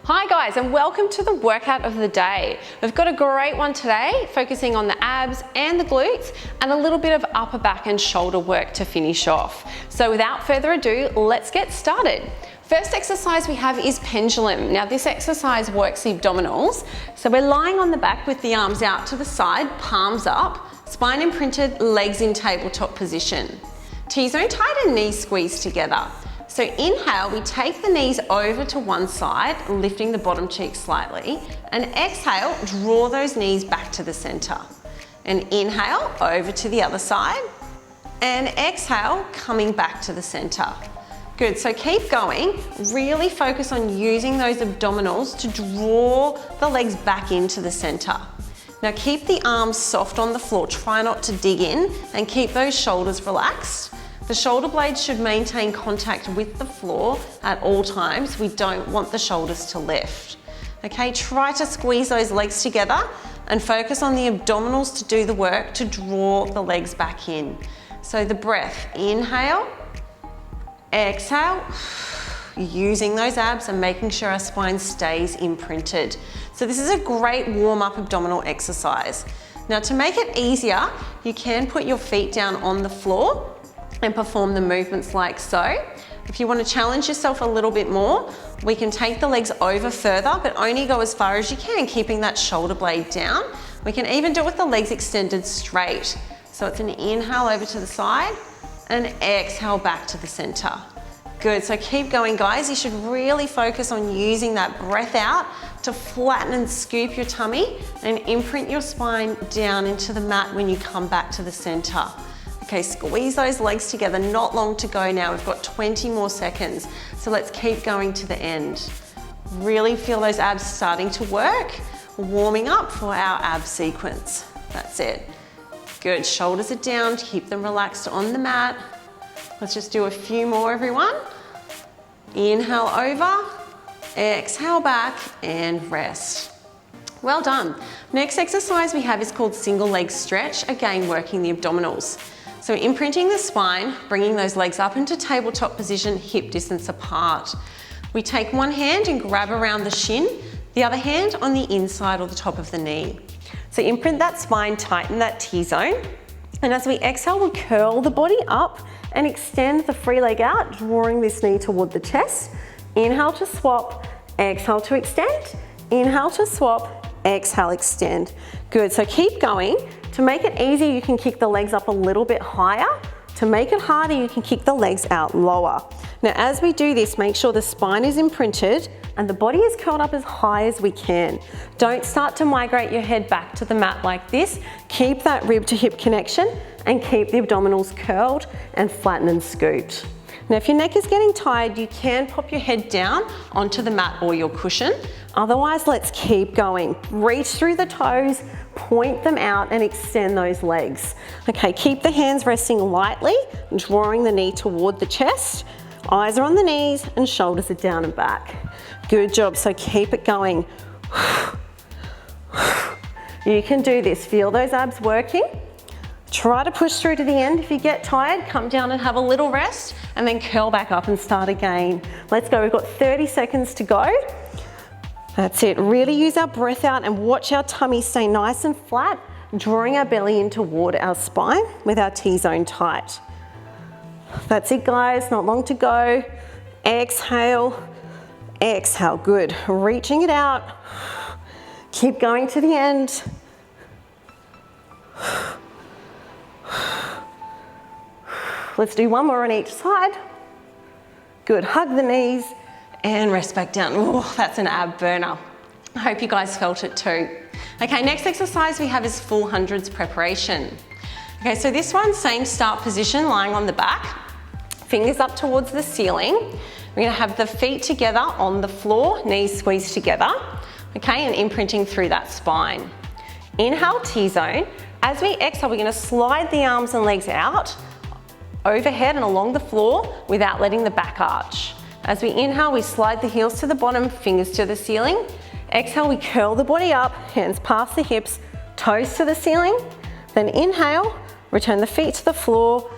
Hi guys, and welcome to the workout of the day. We've got a great one today, focusing on the abs and the glutes and a little bit of upper back and shoulder work to finish off. So without further ado, let's get started. First exercise we have is pendulum. Now this exercise works the abdominals. So we're lying on the back with the arms out to the side, palms up, spine imprinted, legs in tabletop position. T-zone tight and knees squeezed together. So inhale, we take the knees over to one side, lifting the bottom cheek slightly, and exhale, draw those knees back to the center. And inhale, over to the other side, and exhale, coming back to the center. Good, so keep going. Really focus on using those abdominals to draw the legs back into the center. Now keep the arms soft on the floor, try not to dig in, and keep those shoulders relaxed. The shoulder blades should maintain contact with the floor at all times. We don't want the shoulders to lift. Okay, try to squeeze those legs together and focus on the abdominals to do the work to draw the legs back in. So the breath, inhale, exhale, using those abs and making sure our spine stays imprinted. So this is a great warm-up abdominal exercise. Now to make it easier, you can put your feet down on the floor and perform the movements like so. If you want to challenge yourself a little bit more, we can take the legs over further, but only go as far as you can, keeping that shoulder blade down. We can even do it with the legs extended straight. So it's an inhale over to the side and exhale back to the center. Good, so keep going guys. You should really focus on using that breath out to flatten and scoop your tummy and imprint your spine down into the mat when you come back to the center. Okay, squeeze those legs together, not long to go now. We've got 20 more seconds. So let's keep going to the end. Really feel those abs starting to work, warming up for our ab sequence. That's it. Good, shoulders are down, keep them relaxed on the mat. Let's just do a few more, everyone. Inhale over, exhale back, and rest. Well done. Next exercise we have is called single leg stretch, again working the abdominals. So imprinting the spine, bringing those legs up into tabletop position, hip distance apart. We take one hand and grab around the shin, the other hand on the inside or the top of the knee. So imprint that spine, tighten that T-zone. And as we exhale, we curl the body up and extend the free leg out, drawing this knee toward the chest. Inhale to swap, exhale to extend. Inhale to swap, exhale, extend. Good, so keep going. To make it easier, you can kick the legs up a little bit higher. To make it harder, you can kick the legs out lower. Now, as we do this, make sure the spine is imprinted and the body is curled up as high as we can. Don't start to migrate your head back to the mat like this. Keep that rib to hip connection and keep the abdominals curled and flatten and scooped. Now, if your neck is getting tired, you can pop your head down onto the mat or your cushion. Otherwise, let's keep going. Reach through the toes, point them out and extend those legs. Okay, keep the hands resting lightly, drawing the knee toward the chest. Eyes are on the knees and shoulders are down and back. Good job, so keep it going. You can do this, feel those abs working. Try to push through to the end. If you get tired, come down and have a little rest and then curl back up and start again. Let's go, we've got 30 seconds to go. That's it, really use our breath out and watch our tummy stay nice and flat, drawing our belly in toward our spine with our T-zone tight. That's it guys, not long to go. Exhale, exhale, good. Reaching it out. Keep going to the end. Let's do one more on each side. Good, hug the knees and rest back down. Oh, that's an ab burner. I hope you guys felt it too. Okay, next exercise we have is full hundreds preparation. Okay, so this one, same start position, lying on the back, fingers up towards the ceiling. We're gonna have the feet together on the floor, knees squeezed together, okay, and imprinting through that spine. Inhale, T-zone. As we exhale, we're gonna slide the arms and legs out, overhead and along the floor without letting the back arch. As we inhale, we slide the heels to the bottom, fingers to the ceiling. Exhale, we curl the body up, hands past the hips, toes to the ceiling. Then inhale, return the feet to the floor,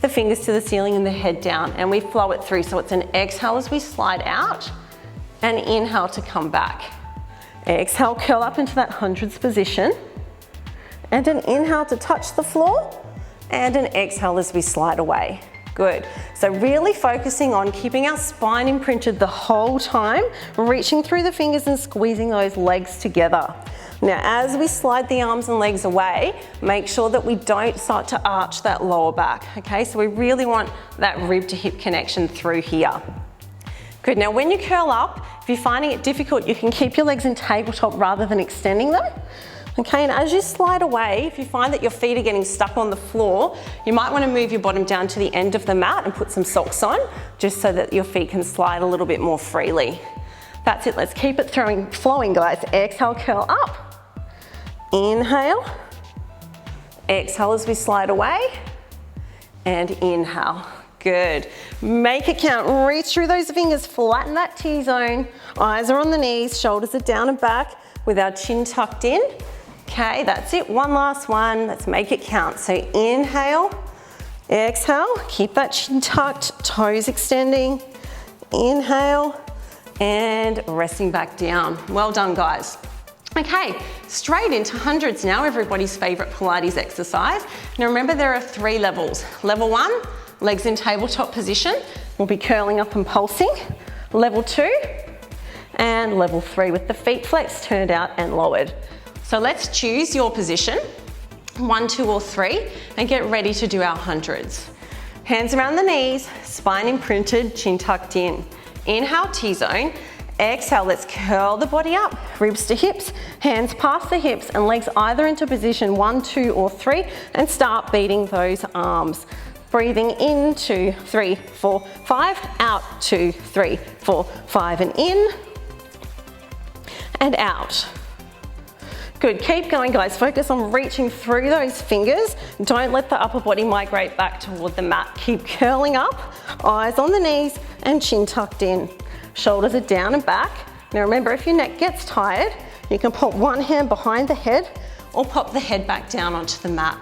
the fingers to the ceiling and the head down, and we flow it through. So it's an exhale as we slide out, and inhale to come back. Exhale, curl up into that hundreds position. And an inhale to touch the floor, and an exhale as we slide away. Good. So really focusing on keeping our spine imprinted the whole time, reaching through the fingers and squeezing those legs together. Now, as we slide the arms and legs away, make sure that we don't start to arch that lower back, okay? So we really want that rib to hip connection through here. Good, now when you curl up, if you're finding it difficult, you can keep your legs in tabletop rather than extending them. Okay, and as you slide away, if you find that your feet are getting stuck on the floor, you might want to move your bottom down to the end of the mat and put some socks on, just so that your feet can slide a little bit more freely. That's it, let's keep it flowing, guys. Exhale, curl up. Inhale. Exhale as we slide away. And inhale. Good. Make it count. Reach through those fingers, flatten that T-zone. Eyes are on the knees, shoulders are down and back with our chin tucked in. Okay, that's it. One last one. Let's make it count. So inhale, exhale, keep that chin tucked, toes extending. Inhale and resting back down. Well done, guys. Okay, straight into hundreds now, everybody's favorite Pilates exercise. Now remember, there are 3 levels. Level 1, legs in tabletop position. We'll be curling up and pulsing. Level 2 and level 3 with the feet flexed, turned out and lowered. So let's choose your position, 1, 2 or 3, and get ready to do our hundreds. Hands around the knees, spine imprinted, chin tucked in. Inhale, T-zone. Exhale, let's curl the body up, ribs to hips, hands past the hips and legs either into position 1, 2 or 3, and start beating those arms. Breathing in, 2, 3, 4, 5, out, 2, 3, 4, 5, and in, and out. Good, keep going, guys. Focus on reaching through those fingers. Don't let the upper body migrate back toward the mat. Keep curling up, eyes on the knees and chin tucked in. Shoulders are down and back. Now remember, if your neck gets tired, you can put one hand behind the head or pop the head back down onto the mat.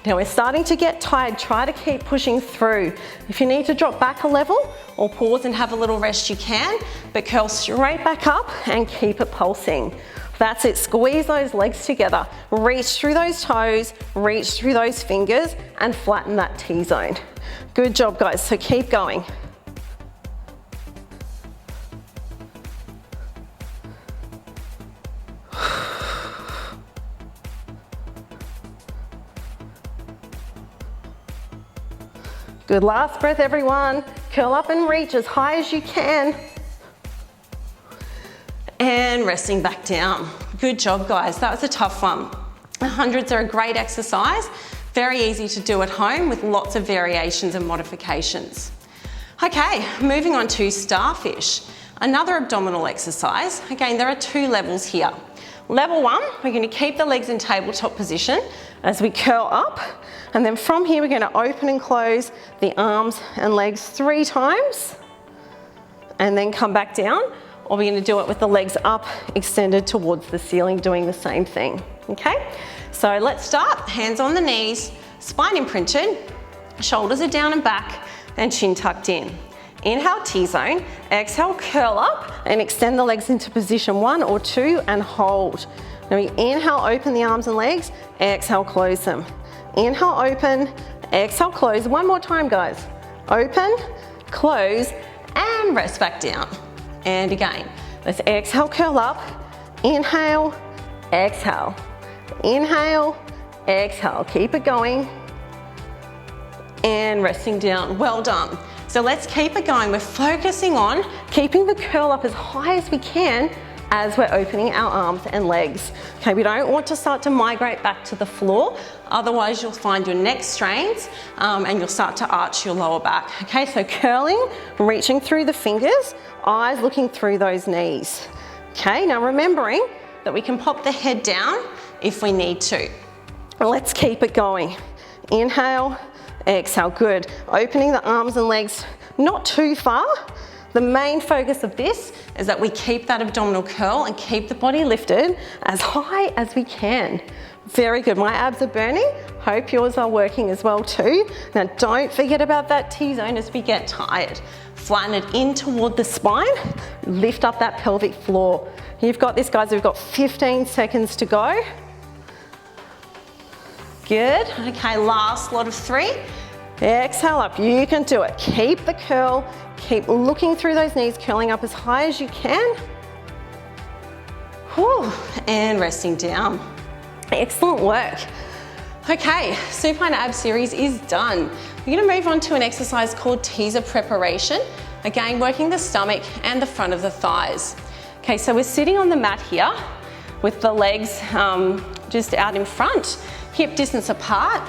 Now we're starting to get tired. Try to keep pushing through. If you need to drop back a level or pause and have a little rest, you can, but curl straight back up and keep it pulsing. That's it, squeeze those legs together. Reach through those toes, reach through those fingers and flatten that T-zone. Good job, guys, so keep going. Good, last breath, everyone. Curl up and reach as high as you can. And resting back down. Good job, guys. That was a tough one. The hundreds are a great exercise, very easy to do at home with lots of variations and modifications. Okay, moving on to Starfish, another abdominal exercise. Again, there are 2 levels here. Level 1, we're going to keep the legs in tabletop position as we curl up, and then from here we're going to open and close the arms and legs 3 times and then come back down. Or we're going to do it with the legs up, extended towards the ceiling, doing the same thing, okay? So let's start, hands on the knees, spine imprinted, shoulders are down and back, and chin tucked in. Inhale, T-zone, exhale, curl up, and extend the legs into position 1 or 2, and hold. Now we inhale, open the arms and legs, exhale, close them. Inhale, open, exhale, close. One more time, guys. Open, close, and rest back down. And again, let's exhale, curl up, inhale, exhale, inhale, exhale. Keep it going and resting down. Well done. So let's keep it going. We're focusing on keeping the curl up as high as we can as we're opening our arms and legs. Okay, we don't want to start to migrate back to the floor, otherwise you'll find your neck strains and you'll start to arch your lower back. Okay, so curling, reaching through the fingers, eyes looking through those knees. Okay, now remembering that we can pop the head down if we need to. Let's keep it going. Inhale, exhale, good. Opening the arms and legs not too far. The main focus of this is that we keep that abdominal curl and keep the body lifted as high as we can. Very good, my abs are burning. Hope yours are working as well too. Now don't forget about that T-zone as we get tired. Flatten it in toward the spine, lift up that pelvic floor. You've got this, guys, we've got 15 seconds to go. Good, okay, last lot of 3. Exhale up, you can do it. Keep the curl, keep looking through those knees, curling up as high as you can. Whew, and resting down. Excellent work. Okay, supine ab series is done. We're gonna move on to an exercise called teaser preparation. Again, working the stomach and the front of the thighs. Okay, so we're sitting on the mat here with the legs just out in front, hip distance apart,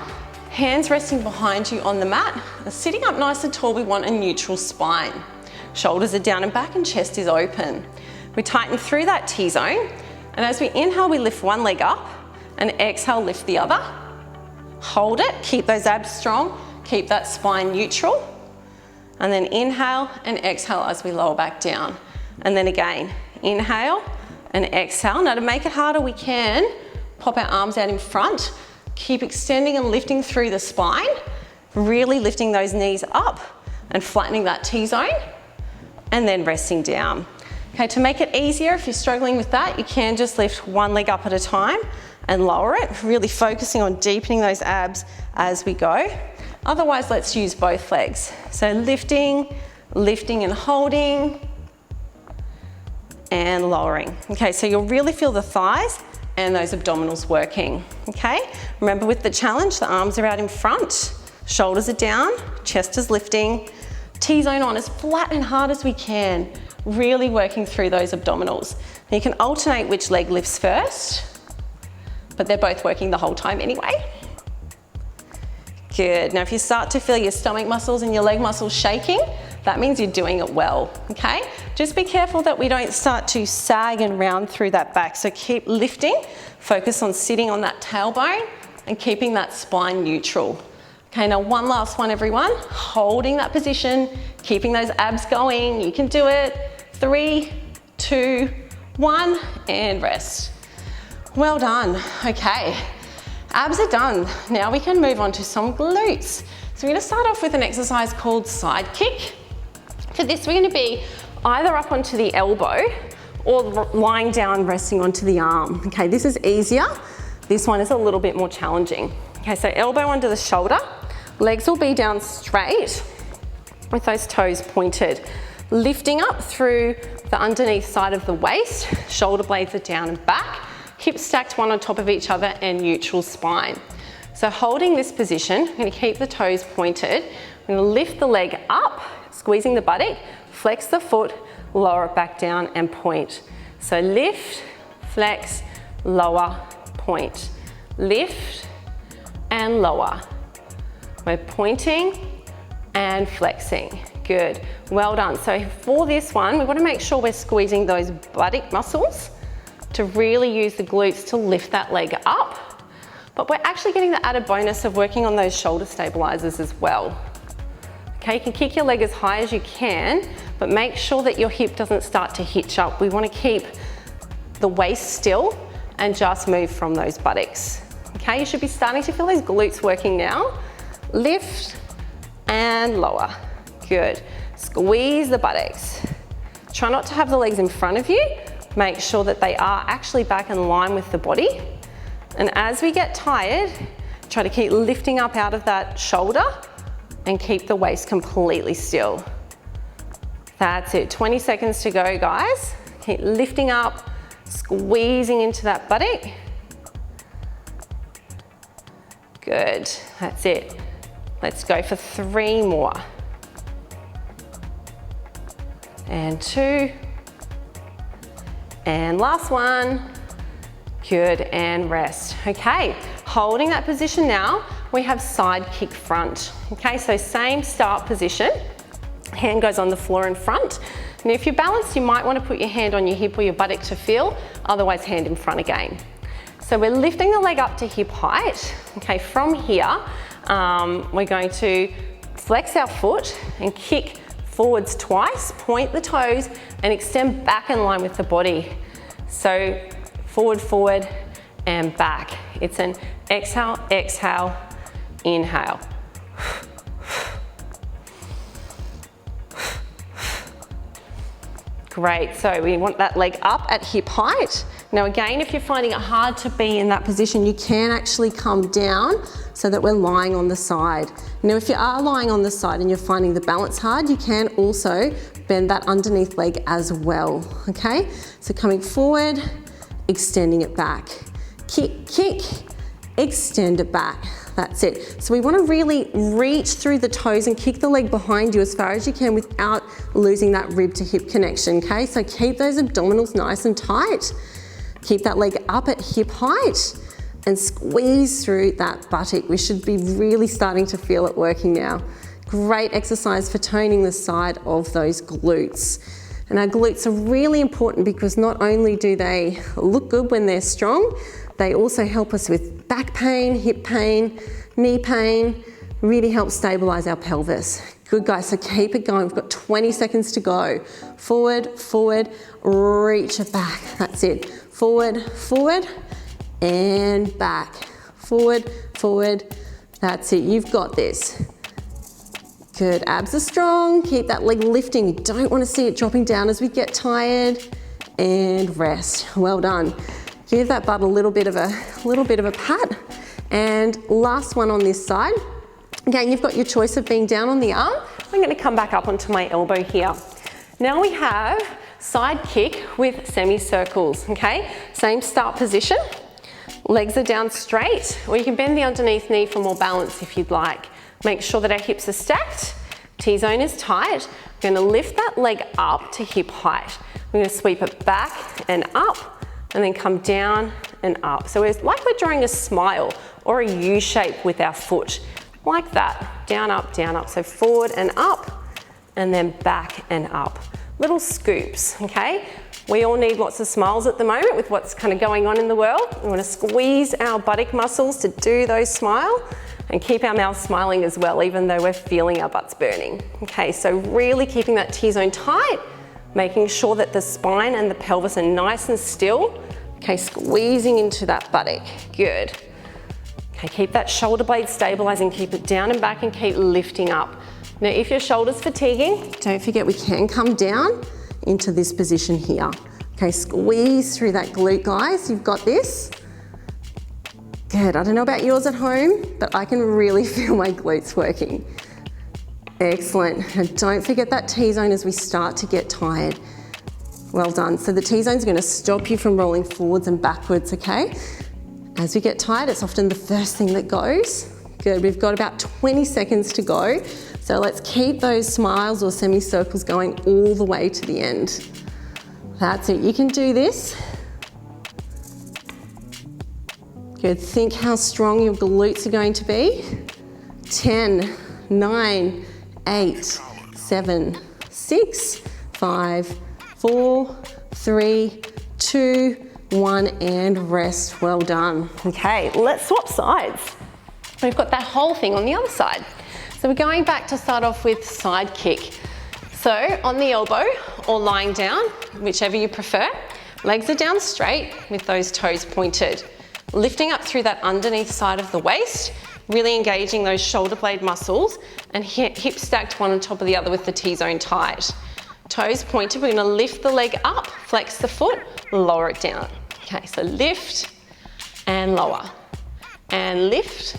hands resting behind you on the mat. Sitting up nice and tall, we want a neutral spine. Shoulders are down and back and chest is open. We tighten through that T-zone, and as we inhale, we lift one leg up, and exhale, lift the other. Hold it, keep those abs strong, keep that spine neutral, and then inhale and exhale as we lower back down. And then again, inhale and exhale. Now to make it harder, we can pop our arms out in front, keep extending and lifting through the spine, really lifting those knees up and flattening that T-zone, and then resting down. Okay, to make it easier, if you're struggling with that, you can just lift one leg up at a time and lower it, really focusing on deepening those abs as we go. Otherwise, let's use both legs. So lifting, lifting and holding, and lowering. Okay, so you'll really feel the thighs and those abdominals working, okay? Remember with the challenge, the arms are out in front, shoulders are down, chest is lifting, T-zone on as flat and hard as we can, really working through those abdominals. Now you can alternate which leg lifts first, but they're both working the whole time anyway. Good, now if you start to feel your stomach muscles and your leg muscles shaking, that means you're doing it well, okay? Just be careful that we don't start to sag and round through that back. So keep lifting, focus on sitting on that tailbone and keeping that spine neutral. Okay, now one last one, everyone. Holding that position, keeping those abs going. You can do it. 3, 2, 1, and rest. Well done, okay. Abs are done. Now we can move on to some glutes. So we're gonna start off with an exercise called side kick. For this, we're gonna be either up onto the elbow or lying down, resting onto the arm. Okay, this is easier. This one is a little bit more challenging. Okay, so elbow under the shoulder, legs will be down straight with those toes pointed. Lifting up through the underneath side of the waist, shoulder blades are down and back, hips stacked one on top of each other and neutral spine. So holding this position, I'm gonna keep the toes pointed. I'm gonna lift the leg up, squeezing the buttock, flex the foot, lower it back down and point. So lift, flex, lower, point. Lift and lower. We're pointing and flexing. Good, well done. So for this one, we want to make sure we're squeezing those buttock muscles to really use the glutes to lift that leg up. But we're actually getting the added bonus of working on those shoulder stabilizers as well. Okay, you can kick your leg as high as you can, but make sure that your hip doesn't start to hitch up. We want to keep the waist still and just move from those buttocks. Okay, you should be starting to feel those glutes working now. Lift and lower. Good. Squeeze the buttocks. Try not to have the legs in front of you. Make sure that they are actually back in line with the body. And as we get tired, try to keep lifting up out of that shoulder and keep the waist completely still. That's it, 20 seconds to go, guys. Keep lifting up, squeezing into that buttock. Good, that's it. Let's go for 3 more. And 2. And last one. Good, and rest. Okay, holding that position now, we have side kick front. Okay, so same start position. Hand goes on the floor in front. And if you're balanced, you might want to put your hand on your hip or your buttock to feel, otherwise hand in front again. So we're lifting the leg up to hip height. Okay, from here, we're going to flex our foot and kick forwards twice, point the toes and extend back in line with the body. So forward, forward and back. It's an exhale, exhale, inhale. Great, so we want that leg up at hip height. Now again, if you're finding it hard to be in that position, you can actually come down so that we're lying on the side. Now if you are lying on the side and you're finding the balance hard, you can also bend that underneath leg as well, okay? So coming forward, extending it back. Kick, kick, extend it back. That's it. So we want to really reach through the toes and kick the leg behind you as far as you can without losing that rib to hip connection, okay? So keep those abdominals nice and tight. Keep that leg up at hip height and squeeze through that buttock. We should be really starting to feel it working now. Great exercise for toning the side of those glutes. And our glutes are really important because not only do they look good when they're strong, they also help us with back pain, hip pain, knee pain, really help stabilize our pelvis. Good guys, so keep it going. We've got 20 seconds to go. Forward, forward, reach it back. That's it. Forward, forward, and back. Forward, forward. That's it, you've got this. Good, abs are strong. Keep that leg lifting. You don't want to see it dropping down as we get tired. And rest, well done. Give that butt a little bit of a pat. And last one on this side. Again, you've got your choice of being down on the arm. I'm going to come back up onto my elbow here. Now we have side kick with semicircles, okay? Same start position. Legs are down straight, or you can bend the underneath knee for more balance if you'd like. Make sure that our hips are stacked. T-zone is tight. We're going to lift that leg up to hip height. We're going to sweep it back and up, and then come down and up. So it's like we're drawing a smile or a U shape with our foot, like that. Down, up, down, up. So forward and up, and then back and up. Little scoops, okay? We all need lots of smiles at the moment with what's kind of going on in the world. We want to squeeze our buttock muscles to do those smile and keep our mouth smiling as well, even though we're feeling our butts burning. Okay, so really keeping that T-zone tight, making sure that the spine and the pelvis are nice and still. Okay, squeezing into that buttock, good. Okay, keep that shoulder blade stabilizing, keep it down and back and keep lifting up. Now, if your shoulder's fatiguing, don't forget we can come down into this position here. Okay, squeeze through that glute, guys, you've got this. Good, I don't know about yours at home, but I can really feel my glutes working. Excellent, and don't forget that T-zone as we start to get tired. Well done, so the T-zone's gonna stop you from rolling forwards and backwards, okay? As we get tired, it's often the first thing that goes. Good, we've got about 20 seconds to go. So let's keep those smiles or semicircles going all the way to the end. That's it, you can do this. Good, think how strong your glutes are going to be. 10, 9, 8, 7, 6, 5, 4, 3, 2, 1, and rest. Well done. Okay, let's swap sides. We've got that whole thing on the other side. So we're going back to start off with side kick. So on the elbow or lying down, whichever you prefer, legs are down straight with those toes pointed. Lifting up through that underneath side of the waist, really engaging those shoulder blade muscles and hips stacked one on top of the other with the T-zone tight. Toes pointed, we're gonna lift the leg up, flex the foot, lower it down. Okay, so lift and lower, and lift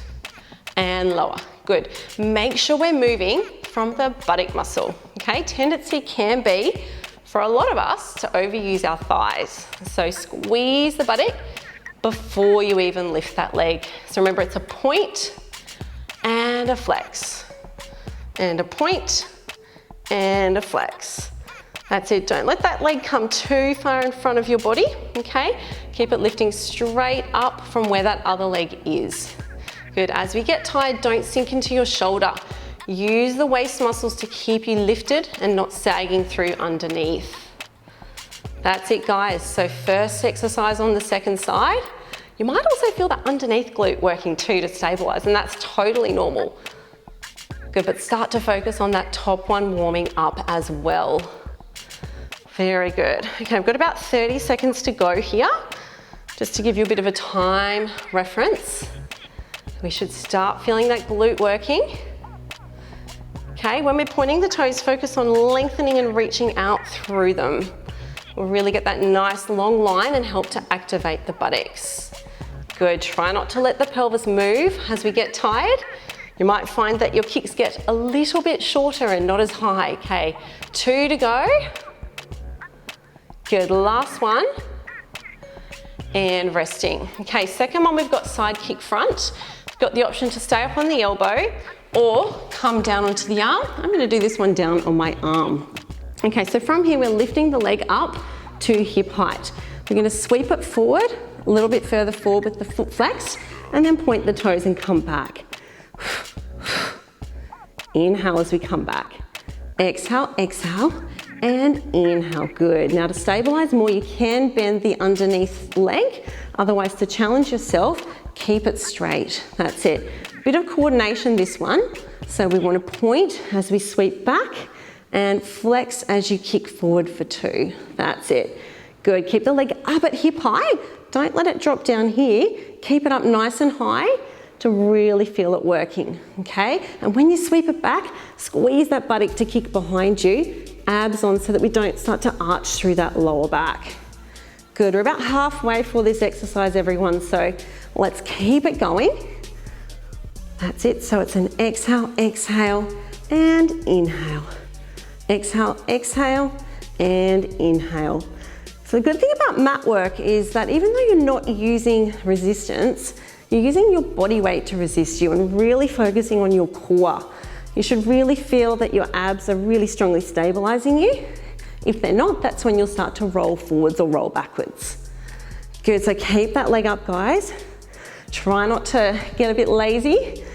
and lower. Good. Make sure we're moving from the buttock muscle. Okay, tendency can be for a lot of us to overuse our thighs. So squeeze the buttock before you even lift that leg. So remember, it's a point and a flex, and a point and a flex. That's it, don't let that leg come too far in front of your body, okay? Keep it lifting straight up from where that other leg is. Good, as we get tired, don't sink into your shoulder. Use the waist muscles to keep you lifted and not sagging through underneath. That's it, guys. So first exercise on the second side. You might also feel that underneath glute working too to stabilize, and that's totally normal. Good, but start to focus on that top one warming up as well. Very good. Okay, I've got about 30 seconds to go here. Just to give you a bit of a time reference, we should start feeling that glute working. Okay, when we're pointing the toes, focus on lengthening and reaching out through them. We'll really get that nice long line and help to activate the buttocks. Good, try not to let the pelvis move as we get tired. You might find that your kicks get a little bit shorter and not as high. Okay, 2 to go. Good, last one. And resting. Okay, second one, we've got side kick front. We've got the option to stay up on the elbow or come down onto the arm. I'm gonna do this one down on my arm. Okay, so from here, we're lifting the leg up to hip height. We're gonna sweep it forward, a little bit further forward with the foot flexed, and then point the toes and come back. Inhale as we come back. Exhale, exhale, and inhale. Good. Now to stabilize more, you can bend the underneath leg. Otherwise, to challenge yourself, keep it straight. That's it. Bit of coordination this one. So we want to point as we sweep back and flex as you kick forward for 2. That's it. Good. Keep the leg up at hip height. Don't let it drop down here. Keep it up nice and high to really feel it working, okay? And when you sweep it back, squeeze that buttock to kick behind you, abs on so that we don't start to arch through that lower back. Good, we're about halfway for this exercise, everyone, so let's keep it going. That's it, so it's an exhale, exhale, and inhale. Exhale, exhale, and inhale. So the good thing about mat work is that even though you're not using resistance, you're using your body weight to resist you and really focusing on your core. You should really feel that your abs are really strongly stabilizing you. If they're not, that's when you'll start to roll forwards or roll backwards. Good, so keep that leg up, guys. Try not to get a bit lazy.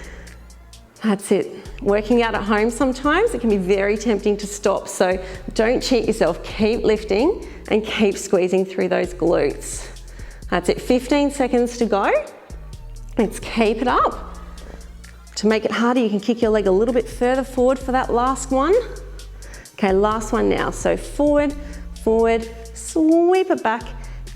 That's it. Working out at home sometimes, it can be very tempting to stop, so don't cheat yourself. Keep lifting and keep squeezing through those glutes. That's it, 15 seconds to go. Let's keep it up. To make it harder, you can kick your leg a little bit further forward for that last one. Okay, last one now. So forward, forward, sweep it back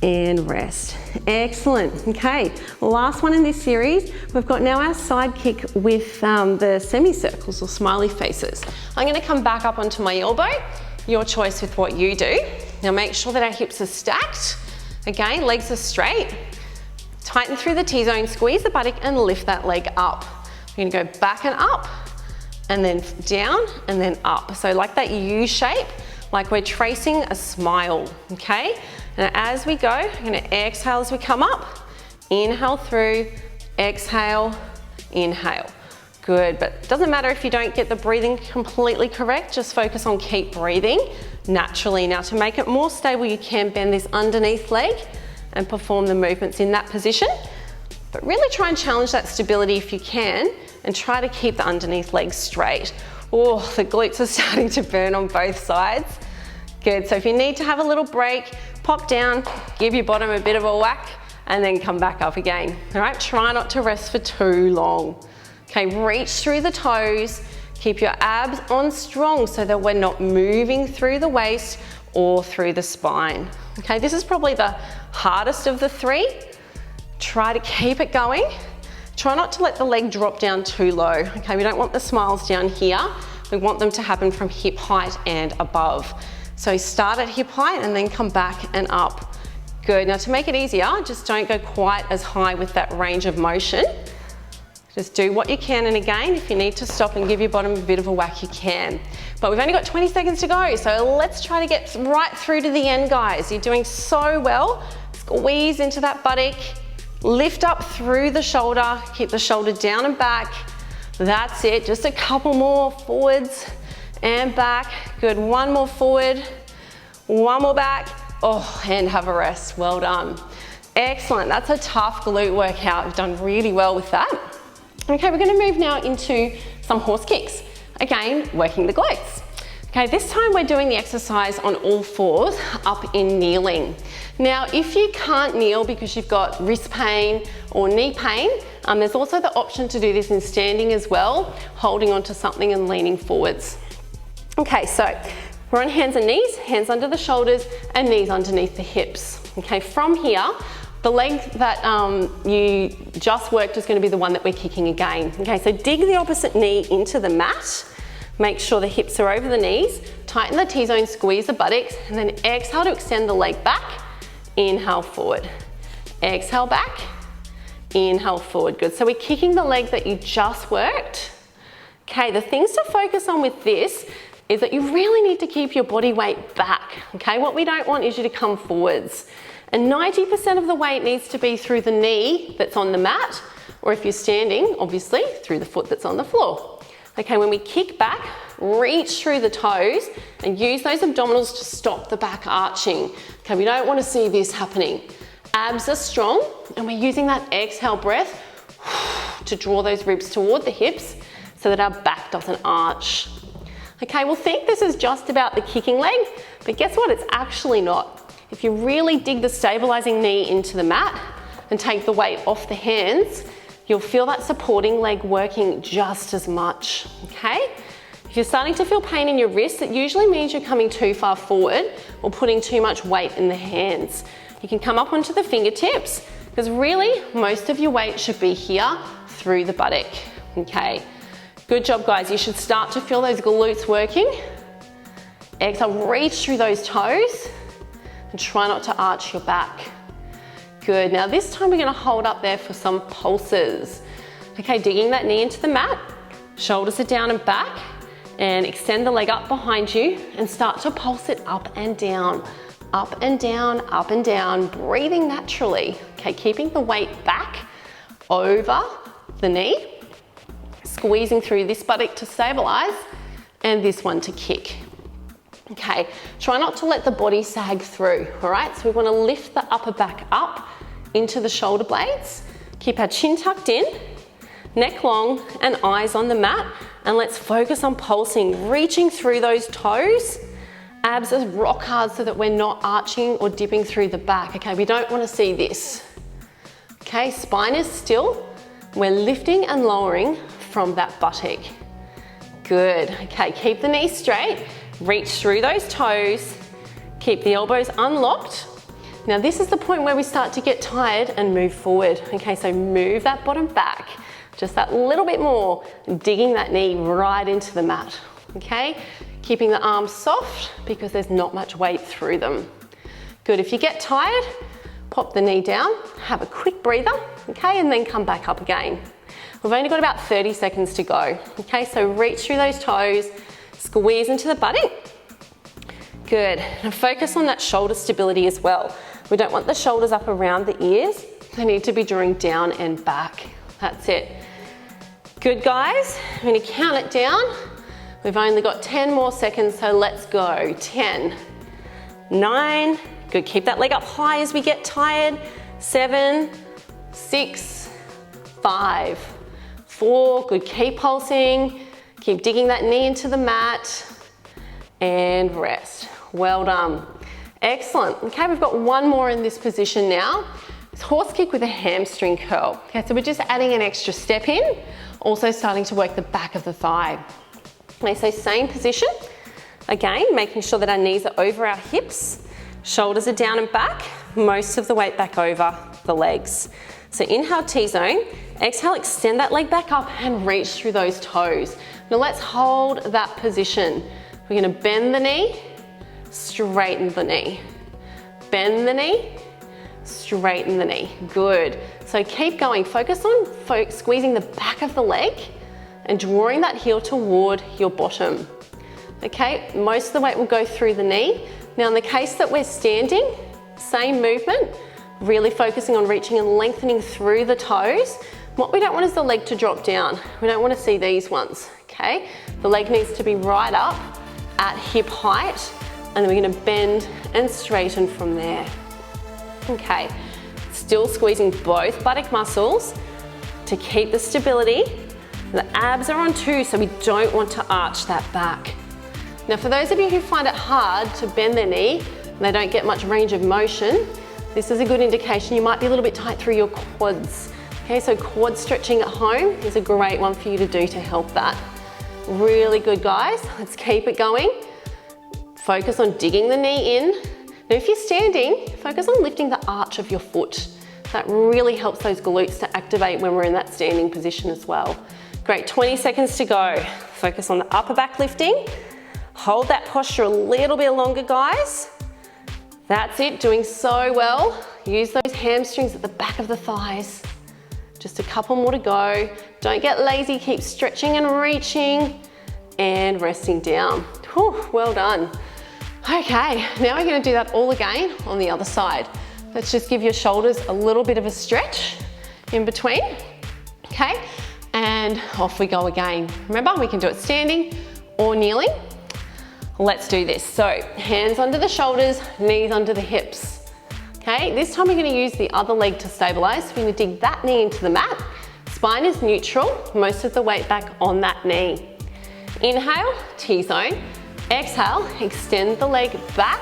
and rest. Excellent. Okay, last one in this series. We've got now our side kick with the semicircles or smiley faces. I'm gonna come back up onto my elbow. Your choice with what you do. Now make sure that our hips are stacked. Again, legs are straight. Tighten through the T-zone, squeeze the buttock and lift that leg up. We're gonna go back and up, and then down, and then up. So like that U shape, like we're tracing a smile, okay? And as we go, we're gonna exhale as we come up, inhale through, exhale, inhale. Good, but it doesn't matter if you don't get the breathing completely correct, just focus on keep breathing naturally. Now to make it more stable, you can bend this underneath leg and perform the movements in that position. But really try and challenge that stability if you can, and try to keep the underneath leg straight. Oh, the glutes are starting to burn on both sides. Good, so if you need to have a little break, pop down, give your bottom a bit of a whack, and then come back up again. All right, try not to rest for too long. Okay, reach through the toes, keep your abs on strong so that we're not moving through the waist or through the spine. Okay, this is probably the hardest of the 3. Try to keep it going. Try not to let the leg drop down too low. Okay, we don't want the smiles down here. We want them to happen from hip height and above. So start at hip height and then come back and up. Good, now to make it easier, just don't go quite as high with that range of motion. Just do what you can, and again, if you need to stop and give your bottom a bit of a whack, you can. But we've only got 20 seconds to go, so let's try to get right through to the end, guys. You're doing so well. Squeeze into that buttock, lift up through the shoulder, keep the shoulder down and back. That's it, just a couple more forwards and back. Good, one more forward, one more back. Oh, and have a rest, well done. Excellent, that's a tough glute workout. You've done really well with that. Okay, we're gonna move now into some horse kicks. Again, working the glutes. Okay, this time we're doing the exercise on all fours, up in kneeling. Now, if you can't kneel because you've got wrist pain or knee pain, there's also the option to do this in standing as well, holding onto something and leaning forwards. Okay, so we're on hands and knees, hands under the shoulders and knees underneath the hips. Okay, from here, The leg that you just worked is going to be the one that we're kicking again. Okay, so dig the opposite knee into the mat. Make sure the hips are over the knees. Tighten the T-zone, squeeze the buttocks, and then exhale to extend the leg back. Inhale forward. Exhale back. Inhale forward. Good. So we're kicking the leg that you just worked. Okay, the things to focus on with this is that you really need to keep your body weight back. Okay, what we don't want is you to come forwards. And 90% of the weight needs to be through the knee that's on the mat, or if you're standing, obviously, through the foot that's on the floor. Okay, when we kick back, reach through the toes and use those abdominals to stop the back arching. Okay, we don't want to see this happening. Abs are strong, and we're using that exhale breath to draw those ribs toward the hips so that our back doesn't arch. Okay, we'll think this is just about the kicking leg, but guess what? It's actually not. If you really dig the stabilizing knee into the mat and take the weight off the hands, you'll feel that supporting leg working just as much, okay? If you're starting to feel pain in your wrists, it usually means you're coming too far forward or putting too much weight in the hands. You can come up onto the fingertips because really most of your weight should be here through the buttock, okay? Good job, guys. You should start to feel those glutes working. Exhale, reach through those toes and try not to arch your back. Good, now this time we're gonna hold up there for some pulses. Okay, digging that knee into the mat, shoulders are down and back, and extend the leg up behind you and start to pulse it up and down, up and down, up and down, breathing naturally. Okay, keeping the weight back over the knee, squeezing through this buttock to stabilize, and this one to kick. Okay, try not to let the body sag through, all right? So we wanna lift the upper back up into the shoulder blades, keep our chin tucked in, neck long, and eyes on the mat, and let's focus on pulsing, reaching through those toes, abs as rock hard so that we're not arching or dipping through the back. Okay, we don't wanna see this. Okay, spine is still, we're lifting and lowering from that buttock. Good, okay, keep the knees straight, reach through those toes, keep the elbows unlocked. Now this is the point where we start to get tired and move forward. Okay, so move that bottom back, just that little bit more, digging that knee right into the mat, okay? Keeping the arms soft because there's not much weight through them. Good, if you get tired, pop the knee down, have a quick breather, okay, and then come back up again. We've only got about 30 seconds to go, okay? So reach through those toes, squeeze into the buttock. Good, and focus on that shoulder stability as well. We don't want the shoulders up around the ears. They need to be drawing down and back. That's it. Good, guys. I'm gonna count it down. We've only got 10 more seconds, so let's go. 10, 9, good, keep that leg up high as we get tired. 7, 6, 5, 4, good, keep pulsing. Keep digging that knee into the mat and rest. Well done. Excellent. Okay, we've got one more in this position now. It's horse kick with a hamstring curl. Okay, so we're just adding an extra step in, also starting to work the back of the thigh. Okay, so same position. Again, making sure that our knees are over our hips, shoulders are down and back, most of the weight back over the legs. So inhale, T-zone. Exhale, extend that leg back up and reach through those toes. Now let's hold that position. We're gonna bend the knee, straighten the knee. Bend the knee, straighten the knee. Good. So keep going. Focus on squeezing the back of the leg and drawing that heel toward your bottom. Okay, most of the weight will go through the knee. Now in the case that we're standing, same movement, really focusing on reaching and lengthening through the toes. What we don't want is the leg to drop down. We don't want to see these ones, okay? The leg needs to be right up at hip height, and then we're going to bend and straighten from there. Okay, still squeezing both buttock muscles to keep the stability. The abs are on too, so we don't want to arch that back. Now for those of you who find it hard to bend their knee and they don't get much range of motion, this is a good indication you might be a little bit tight through your quads. Okay, so quad stretching at home is a great one for you to do to help that. Really good, guys. Let's keep it going. Focus on digging the knee in. Now if you're standing, focus on lifting the arch of your foot. That really helps those glutes to activate when we're in that standing position as well. Great, 20 seconds to go. Focus on the upper back lifting. Hold that posture a little bit longer, guys. That's it, doing so well. Use those hamstrings at the back of the thighs. Just a couple more to go. Don't get lazy, keep stretching and reaching and resting down. Whew, well done. Okay, now we're gonna do that all again on the other side. Let's just give your shoulders a little bit of a stretch in between, okay? And off we go again. Remember, we can do it standing or kneeling. Let's do this. So hands under the shoulders, knees under the hips. Okay, this time we're gonna use the other leg to stabilize. So we're gonna dig that knee into the mat. Spine is neutral, most of the weight back on that knee. Inhale, T-zone. Exhale, extend the leg back.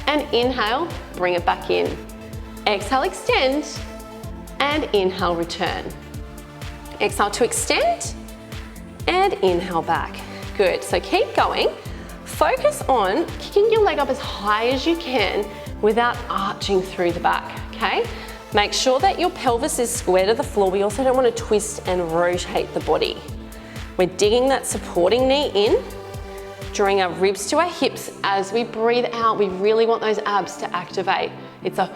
And inhale, bring it back in. Exhale, extend. And inhale, return. Exhale to extend. And inhale back. Good, so keep going. Focus on kicking your leg up as high as you can without arching through the back, okay? Make sure that your pelvis is square to the floor. We also don't want to twist and rotate the body. We're digging that supporting knee in, drawing our ribs to our hips. As we breathe out, we really want those abs to activate. It's a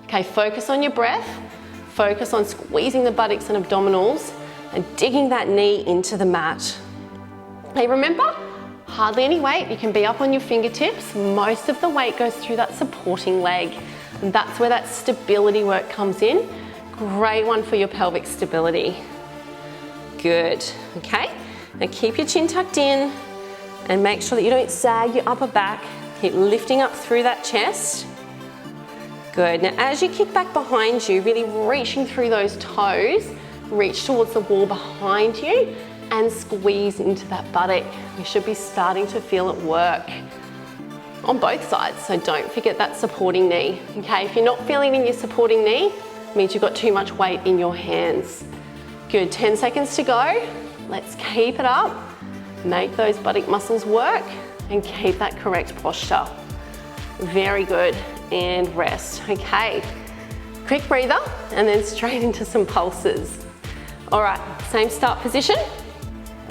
okay, focus on your breath. Focus on squeezing the buttocks and abdominals and digging that knee into the mat. Okay, remember, hardly any weight. You can be up on your fingertips. Most of the weight goes through that supporting leg. And that's where that stability work comes in. Great one for your pelvic stability. Good, okay? Now keep your chin tucked in and make sure that you don't sag your upper back. Keep lifting up through that chest. Good, now as you kick back behind you, really reaching through those toes, reach towards the wall behind you and squeeze into that buttock. You should be starting to feel it work on both sides, so don't forget that supporting knee. Okay, if you're not feeling in your supporting knee, it means you've got too much weight in your hands. Good, 10 seconds to go. Let's keep it up. Make those buttock muscles work and keep that correct posture. Very good, and rest. Okay, quick breather and then straight into some pulses. All right, same start position.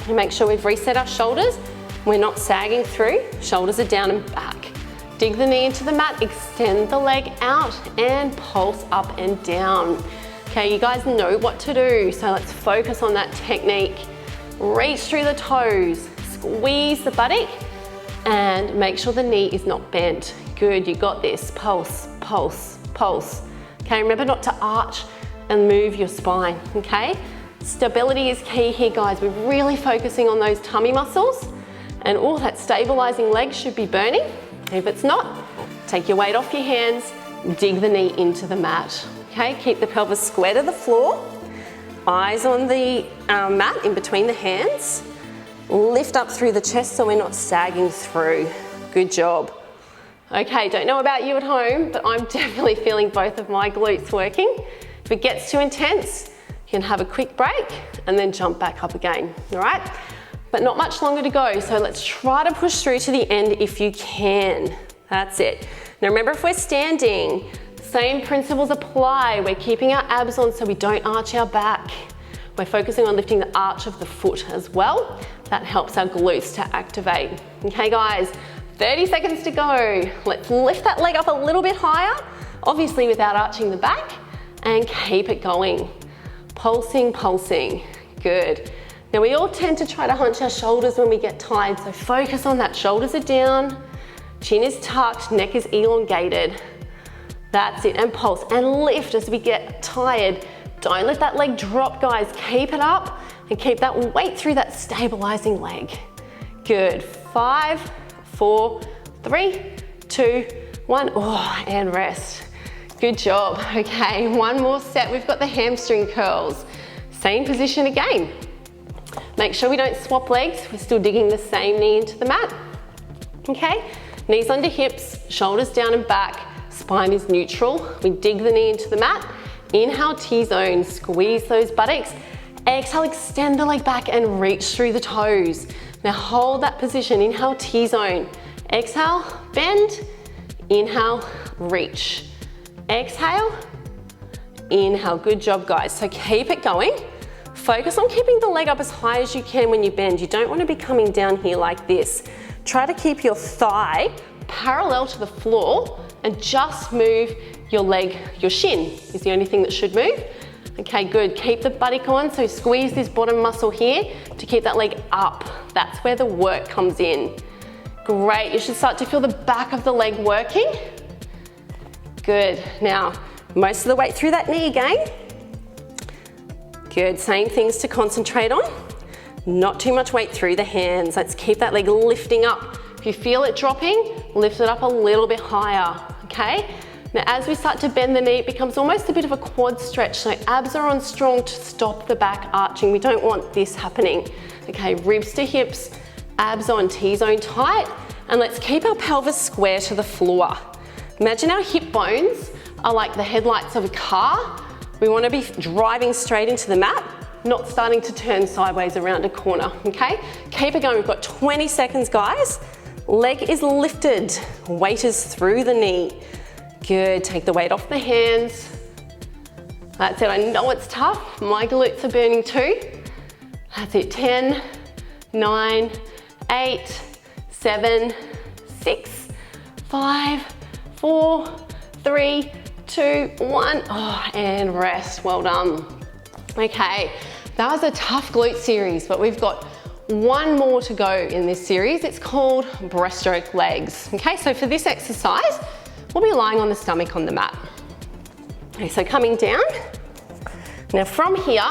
And make sure we've reset our shoulders. We're not sagging through, shoulders are down and back. Dig the knee into the mat, extend the leg out and pulse up and down. Okay, you guys know what to do, so let's focus on that technique. Reach through the toes, squeeze the buttock and make sure the knee is not bent. Good, you got this, pulse, pulse, pulse. Okay, remember not to arch and move your spine, okay? Stability is key here, guys. We're really focusing on those tummy muscles and all that stabilizing leg should be burning. If it's not, take your weight off your hands, dig the knee into the mat. Okay, keep the pelvis square to the floor, eyes on the mat in between the hands. Lift up through the chest so we're not sagging through. Good job. Okay, don't know about you at home, but I'm definitely feeling both of my glutes working. If it gets too intense, you can have a quick break and then jump back up again, all right? But not much longer to go, so let's try to push through to the end if you can. That's it. Now remember, if we're standing, same principles apply. We're keeping our abs on so we don't arch our back. We're focusing on lifting the arch of the foot as well. That helps our glutes to activate. Okay guys, 30 seconds to go. Let's lift that leg up a little bit higher, obviously without arching the back, and keep it going. Pulsing, pulsing, good. Now we all tend to try to hunch our shoulders when we get tired, so focus on that. Shoulders are down, chin is tucked, neck is elongated. That's it, and pulse, and lift as we get tired. Don't let that leg drop, guys. Keep it up and keep that weight through that stabilizing leg. Good, 5, 4, 3, 2, 1, oh, and rest. Good job. Okay, one more set. We've got the hamstring curls. Same position again. Make sure we don't swap legs. We're still digging the same knee into the mat. Okay, knees under hips, shoulders down and back, spine is neutral. We dig the knee into the mat. Inhale, T-zone, squeeze those buttocks. Exhale, extend the leg back and reach through the toes. Now hold that position. Inhale, T-zone. Exhale, bend. Inhale, reach. Exhale, inhale. Good job, guys. So keep it going. Focus on keeping the leg up as high as you can when you bend. You don't want to be coming down here like this. Try to keep your thigh parallel to the floor and just move your leg, your shin is the only thing that should move. Okay, good. Keep the buttock on, so squeeze this bottom muscle here to keep that leg up. That's where the work comes in. Great, you should start to feel the back of the leg working. Good. Now, most of the weight through that knee again. Good, same things to concentrate on. Not too much weight through the hands. Let's keep that leg lifting up. If you feel it dropping, lift it up a little bit higher, okay? Now, as we start to bend the knee, it becomes almost a bit of a quad stretch. So abs are on strong to stop the back arching. We don't want this happening. Okay, ribs to hips, abs on, T-zone tight. And let's keep our pelvis square to the floor. Imagine our hip bones are like the headlights of a car. We want to be driving straight into the mat, not starting to turn sideways around a corner, okay? Keep it going. We've got 20 seconds, guys. Leg is lifted. Weight is through the knee. Good, take the weight off the hands. That's it, I know it's tough. My glutes are burning too. That's it, 10, 9, 8, 7, 6, 5, 4, 3, 2, 1. Oh, and rest, well done. Okay, that was a tough glute series, but we've got one more to go in this series. It's called breaststroke legs. Okay, so for this exercise, we'll be lying on the stomach on the mat. Okay, so coming down. Now from here,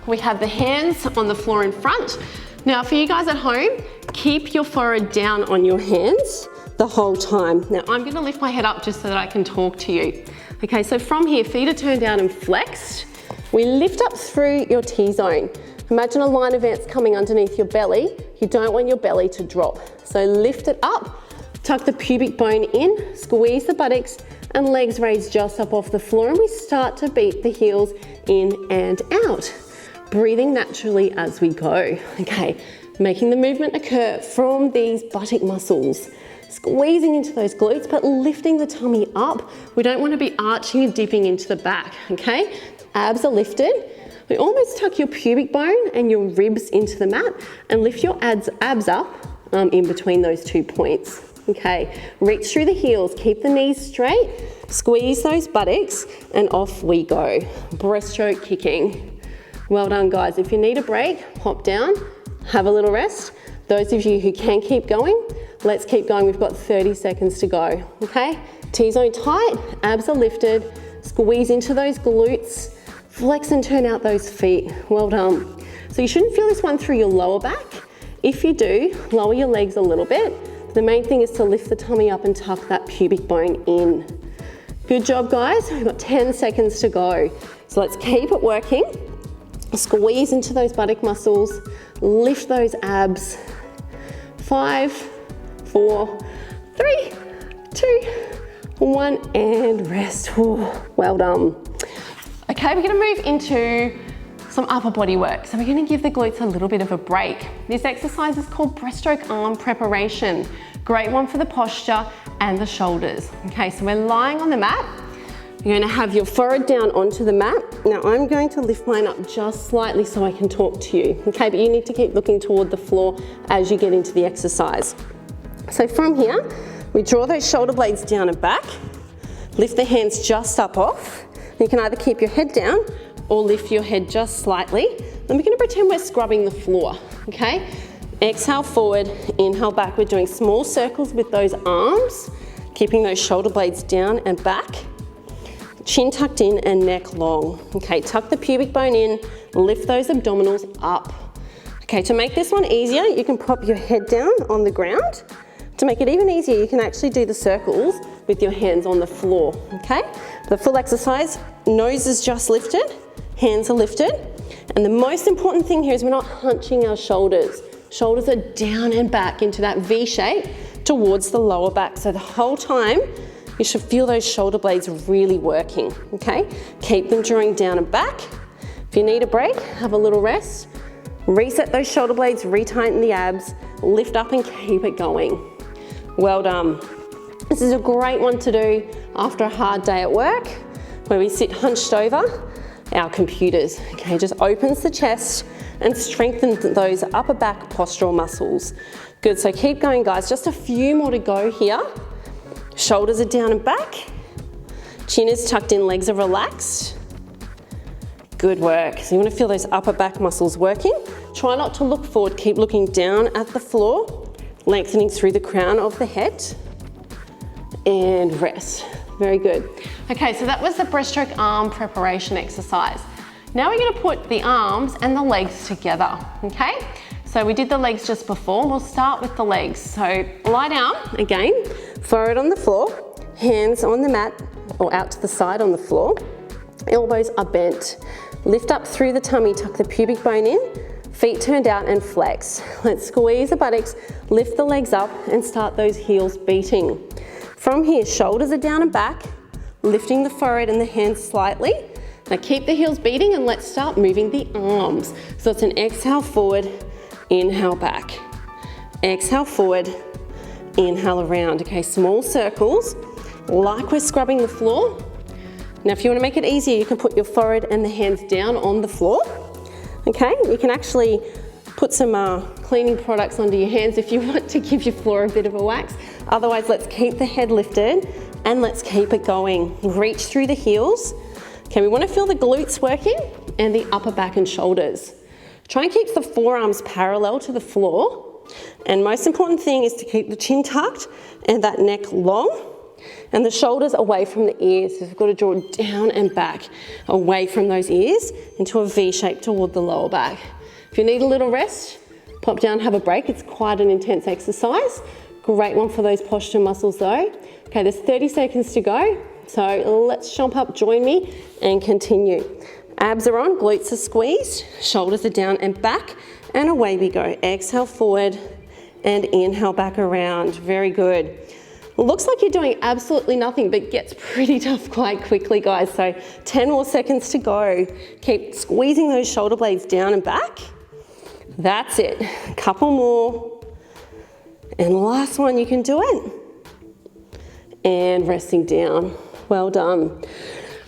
we have the hands on the floor in front. Now for you guys at home, keep your forehead down on your hands the whole time. Now I'm gonna lift my head up just so that I can talk to you. Okay, so from here, feet are turned down and flexed. We lift up through your T-zone. Imagine a line of ants coming underneath your belly. You don't want your belly to drop. So lift it up. Tuck the pubic bone in, squeeze the buttocks, and legs raised just up off the floor, and we start to beat the heels in and out. Breathing naturally as we go. Okay, making the movement occur from these buttock muscles. Squeezing into those glutes, but lifting the tummy up. We don't want to be arching and dipping into the back, okay? Abs are lifted. We almost tuck your pubic bone and your ribs into the mat and lift your abs up in between those 2 points. Okay, reach through the heels, keep the knees straight, squeeze those buttocks, and off we go. Breaststroke kicking. Well done, guys. If you need a break, hop down, have a little rest. Those of you who can keep going, let's keep going. We've got 30 seconds to go, okay? T-zone tight, abs are lifted, squeeze into those glutes, flex and turn out those feet. Well done. So you shouldn't feel this one through your lower back. If you do, lower your legs a little bit. The main thing is to lift the tummy up and tuck that pubic bone in. Good job, guys. We've got 10 seconds to go. So let's keep it working. Squeeze into those buttock muscles, lift those abs. 5, 4, 3, 2, 1, and rest. Ooh, well done. Okay, we're gonna move into some upper body work. So we're gonna give the glutes a little bit of a break. This exercise is called breaststroke arm preparation. Great one for the posture and the shoulders. Okay, so we're lying on the mat. You're gonna have your forehead down onto the mat. Now I'm going to lift mine up just slightly so I can talk to you. Okay, but you need to keep looking toward the floor as you get into the exercise. So from here, we draw those shoulder blades down and back, lift the hands just up off. You can either keep your head down or lift your head just slightly. Then we're gonna pretend we're scrubbing the floor, okay? Exhale forward, inhale back. We're doing small circles with those arms, keeping those shoulder blades down and back. Chin tucked in and neck long. Okay, tuck the pubic bone in, lift those abdominals up. Okay, to make this one easier, you can pop your head down on the ground. To make it even easier, you can actually do the circles with your hands on the floor, okay? The full exercise, nose is just lifted, hands are lifted, and the most important thing here is we're not hunching our shoulders. Shoulders are down and back into that V shape towards the lower back. So the whole time, you should feel those shoulder blades really working, okay? Keep them drawing down and back. If you need a break, have a little rest. Reset those shoulder blades, retighten the abs, lift up and keep it going. Well done. This is a great one to do after a hard day at work. where we sit hunched over our computers. Okay, just opens the chest and strengthens those upper back postural muscles. Good, so keep going guys, just a few more to go here. Shoulders are down and back. Chin is tucked in, legs are relaxed. Good work. So you want to feel those upper back muscles working. Try not to look forward, keep looking down at the floor, lengthening through the crown of the head. And rest. Very good. Okay, so that was the breaststroke arm preparation exercise. Now we're going to put the arms and the legs together, okay? So we did the legs just before. We'll start with the legs. So lie down again, forward on the floor, hands on the mat or out to the side on the floor. Elbows are bent. Lift up through the tummy, tuck the pubic bone in, feet turned out and flex. Let's squeeze the buttocks, lift the legs up and start those heels beating. From here, shoulders are down and back, lifting the forehead and the hands slightly. Now keep the heels beating and let's start moving the arms. So it's an exhale forward, inhale back. Exhale forward, inhale around. Okay, small circles, like we're scrubbing the floor. Now if you want to make it easier, you can put your forehead and the hands down on the floor. Okay, you can actually put some cleaning products under your hands if you want to give your floor a bit of a wax. Otherwise, let's keep the head lifted and let's keep it going. Reach through the heels. Okay, we want to feel the glutes working and the upper back and shoulders. Try and keep the forearms parallel to the floor. And most important thing is to keep the chin tucked and that neck long and the shoulders away from the ears. So we've got to draw down and back away from those ears into a V shape toward the lower back. If you need a little rest, pop down, have a break. It's quite an intense exercise. Great one for those posture muscles though. Okay, there's 30 seconds to go. So let's jump up, join me and continue. Abs are on, glutes are squeezed, shoulders are down and back, and away we go. Exhale forward and inhale back around. Very good. Looks like you're doing absolutely nothing, but gets pretty tough quite quickly, guys. So 10 more seconds to go. Keep squeezing those shoulder blades down and back. That's it. A couple more. And last one, you can do it. And resting down. Well done.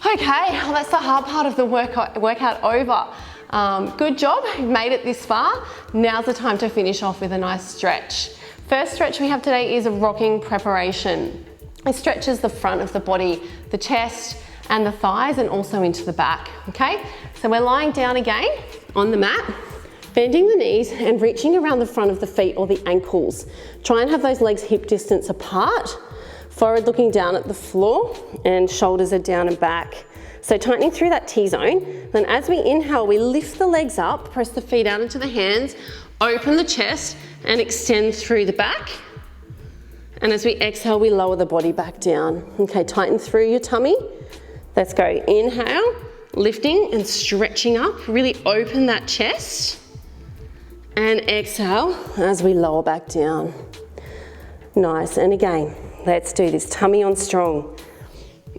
Okay, well, that's the hard part of the workout over. Good job, you've made it this far. Now's the time to finish off with a nice stretch. First stretch we have today is a rocking preparation. It stretches the front of the body, the chest and the thighs and also into the back, okay? So we're lying down again on the mat, bending the knees and reaching around the front of the feet or the ankles. Try and have those legs hip distance apart. Forward looking down at the floor and shoulders are down and back. So tightening through that T-zone. Then as we inhale, we lift the legs up, press the feet out into the hands, open the chest and extend through the back. And as we exhale, we lower the body back down. Okay, tighten through your tummy. Let's go. Inhale, lifting and stretching up. Really open that chest. And exhale as we lower back down. Nice, and again. Let's do this, tummy on strong.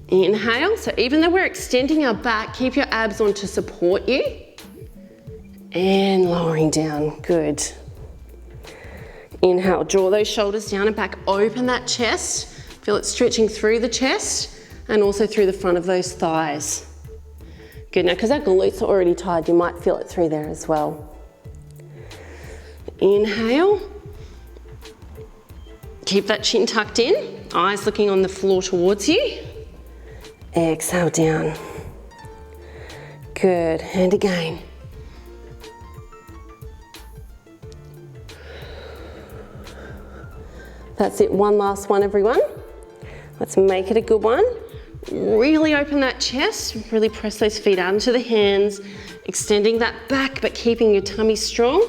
Inhale, so even though we're extending our back, keep your abs on to support you. And lowering down, good. Inhale, draw those shoulders down and back, open that chest. Feel it stretching through the chest and also through the front of those thighs. Good, now because our glutes are already tired, you might feel it through there as well. Inhale. Keep that chin tucked in, eyes looking on the floor towards you. Exhale down. Good, and again. That's it, one last one, everyone. Let's make it a good one. Really open that chest, really press those feet out into the hands, extending that back, but keeping your tummy strong.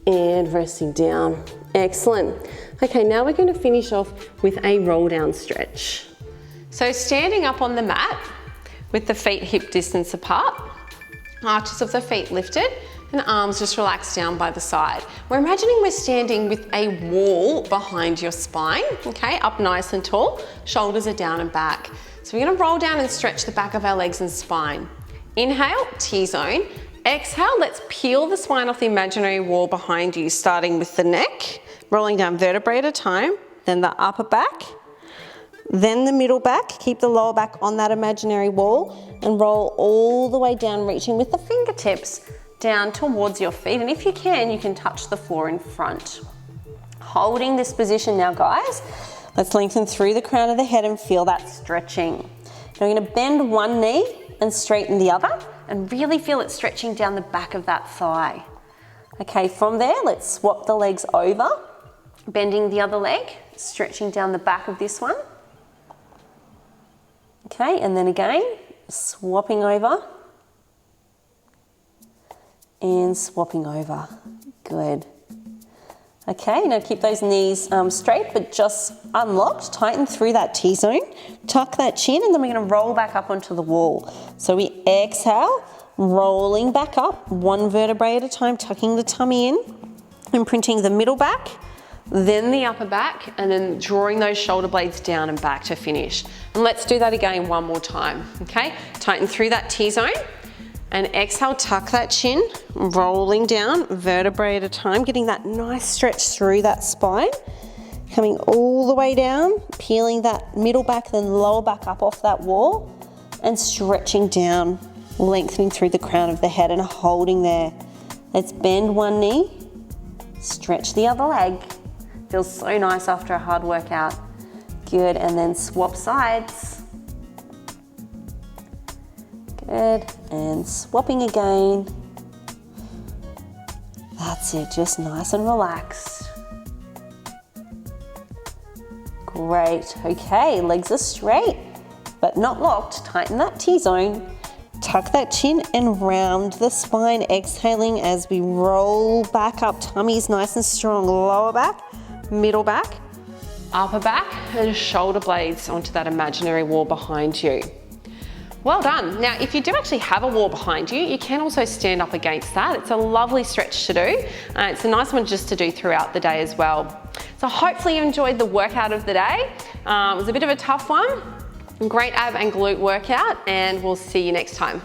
And resting down. Excellent. Okay, now we're going to finish off with a roll down stretch. So standing up on the mat with the feet hip distance apart, arches of the feet lifted and arms just relaxed down by the side. We're imagining we're standing with a wall behind your spine, okay, up nice and tall, shoulders are down and back. So we're going to roll down and stretch the back of our legs and spine. Inhale, T-zone. Exhale, let's peel the spine off the imaginary wall behind you, starting with the neck, rolling down vertebrae at a time, then the upper back, then the middle back, keep the lower back on that imaginary wall and roll all the way down, reaching with the fingertips down towards your feet. And if you can touch the floor in front. Holding this position now, guys. Let's lengthen through the crown of the head and feel that stretching. Now we're gonna bend one knee and straighten the other and really feel it stretching down the back of that thigh. Okay, from there, let's swap the legs over, bending the other leg, stretching down the back of this one. Okay, and then again, swapping over and swapping over. Good. Okay, now keep those knees straight, but just unlocked. Tighten through that T-zone. Tuck that chin, and then we're gonna roll back up onto the wall. So we exhale, rolling back up, one vertebrae at a time, tucking the tummy in, imprinting the middle back, then the upper back, and then drawing those shoulder blades down and back to finish. And let's do that again one more time, okay? Tighten through that T-zone. And exhale, tuck that chin, rolling down, vertebrae at a time, getting that nice stretch through that spine. Coming all the way down, peeling that middle back, then lower back up off that wall, and stretching down, lengthening through the crown of the head and holding there. Let's bend one knee, stretch the other leg. Feels so nice after a hard workout. Good, and then swap sides. Good, and swapping again. That's it, just nice and relaxed. Great, okay, legs are straight, but not locked. Tighten that T-zone, tuck that chin and round the spine, exhaling as we roll back up. Tummy's nice and strong, lower back, middle back, upper back, and shoulder blades onto that imaginary wall behind you. Well done. Now, if you do actually have a wall behind you, you can also stand up against that. It's a lovely stretch to do. It's a nice one just to do throughout the day as well. So hopefully you enjoyed the workout of the day. It was a bit of a tough one. Great ab and glute workout, and we'll see you next time.